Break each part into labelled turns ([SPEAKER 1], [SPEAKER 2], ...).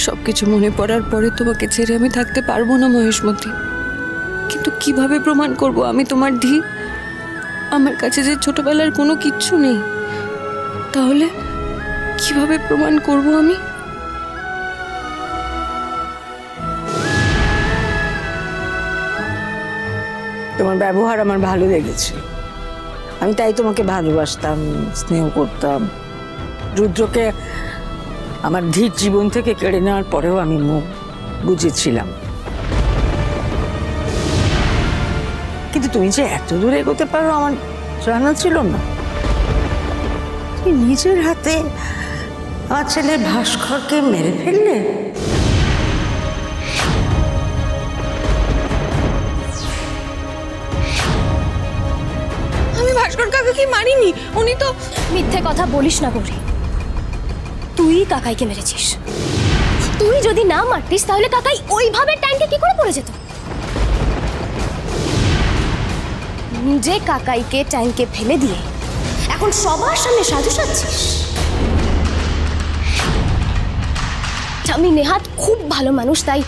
[SPEAKER 1] সবকিছু মনে পড়ার পরে তোমাকে ছেড়ে আমি থাকতে পারবো না মহেশমতি। কিন্তু কিভাবে প্রমাণ করব আমি তোমার ধী? আমার কাছে যে ছোটবেলার কোনো কিচ্ছু নেই, তাহলে কিভাবে প্রমাণ করব আমি?
[SPEAKER 2] তোমার ব্যবহার আমার ভালো লেগেছে, আমি তাই তোমাকে ভালোবাসতাম, স্নেহ করতাম। রুদ্রকে আমার ধীর জীবন থেকে কেড়ে নেওয়ার পরেও আমি মুখ বুঝেছিলাম। কিন্তু তুমি যে এত দূরে এগোতে পারো আমার জানা ছিল না। তুমি নিজের হাতে আমার ছেলে ভাস্করকে মেরে ফেললে।
[SPEAKER 1] আমি ভাস্কর কাকাকে মারিনি, উনি তো।
[SPEAKER 3] মিথ্যে কথা বলিস না গৌরী, তুই কাকাইকে মেরেছিস। তুই যদি না মারতিস তাহলে কাকাই ওইভাবে ট্যাঙ্কে কি করে পড়ে যেত? নিজে কাকাইকে ট্যাঙ্কে ফেলে দিয়ে এখন সবার সামনে সাজু সাজছিস। আমি নেহাত খুব ভালো মানুষ, তাই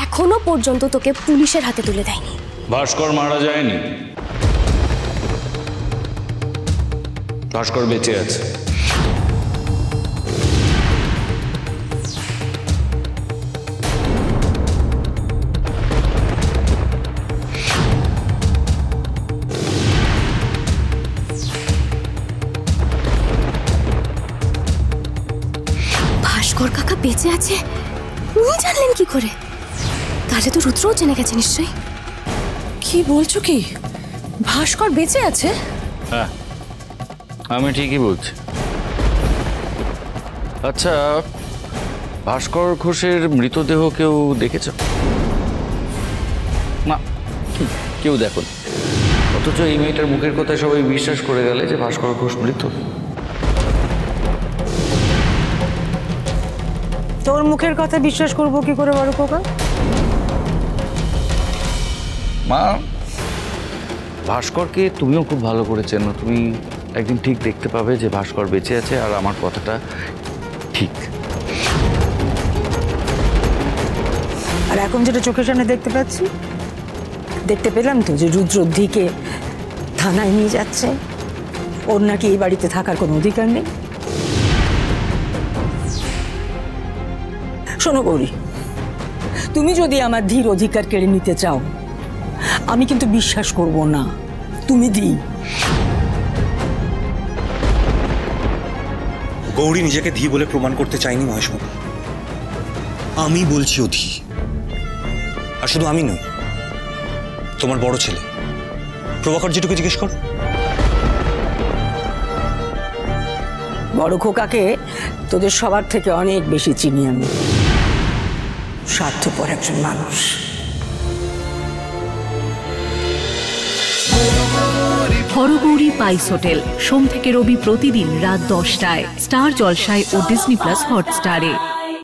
[SPEAKER 3] এখনো পর্যন্ত তোকে পুলিশের হাতে তুলে দেয়নি।
[SPEAKER 4] ভাস্কর মারা যায়নি, ভাস্কর বেঁচে আছে।
[SPEAKER 3] ভাস্কর কাকা বেঁচে আছে উনি জানলেন কি করে? তাহলে তো রুদ্রও জেনে গেছে নিশ্চয়ই।
[SPEAKER 1] কি বলছো কি? ভাস্কর বেঁচে আছে?
[SPEAKER 4] হ্যাঁ, আমি ঠিকই বলছি। আচ্ছা, ভাস্কর ঘোষের মৃতদেহ কেউ দেখেছ? না, কেউ দেখো। অথচ এই মেয়েটার মুখের কথায় সবাই বিশ্বাস করে গেলে যে ভাস্কর ঘোষ মৃত।
[SPEAKER 2] তোর মুখের কথা বিশ্বাস করবো কি করে বড় খোকা?
[SPEAKER 4] মা, ভাস্করকে তুমিও খুব ভালো করে চেনো। তুমি একদিন ঠিক দেখতে পাবে যে ভাস্কর বেঁচে আছে আর আমার কথাটা ঠিক।
[SPEAKER 2] আর এখন যেটা চোখের সামনে দেখতে পাচ্ছি, দেখতে পেলাম তো যে রুদ্রর দিকে থানায় নিয়ে যাচ্ছে। ওর নাকি এই বাড়িতে থাকার কোনো অধিকার নেই। শোনো গৌরী, তুমি যদি আমার ধীর অধিকার কেড়ে নিতে চাও, আমি কিন্তু বিশ্বাস করব না তুমি ধী।
[SPEAKER 5] গৌরী নিজেকে ধী বলে প্রমাণ করতে চাইনি মহেশমতি, আমি বলছি ও ধী। আর শুধু আমি নই, তোমার বড় ছেলে প্রভাকর যেটুকু জিজ্ঞেস কর।
[SPEAKER 2] বড় খোকাকে তোদের সবার থেকে অনেক বেশি চিনি আমি। স্বার্থপর একজন মানুষ।
[SPEAKER 6] হরগৌরী পাইস হোটেল, সোম থেকে রবি প্রতিদিন রাত 10টায় স্টার জলসায় ও ডিজনি প্লাস হটস্টারে।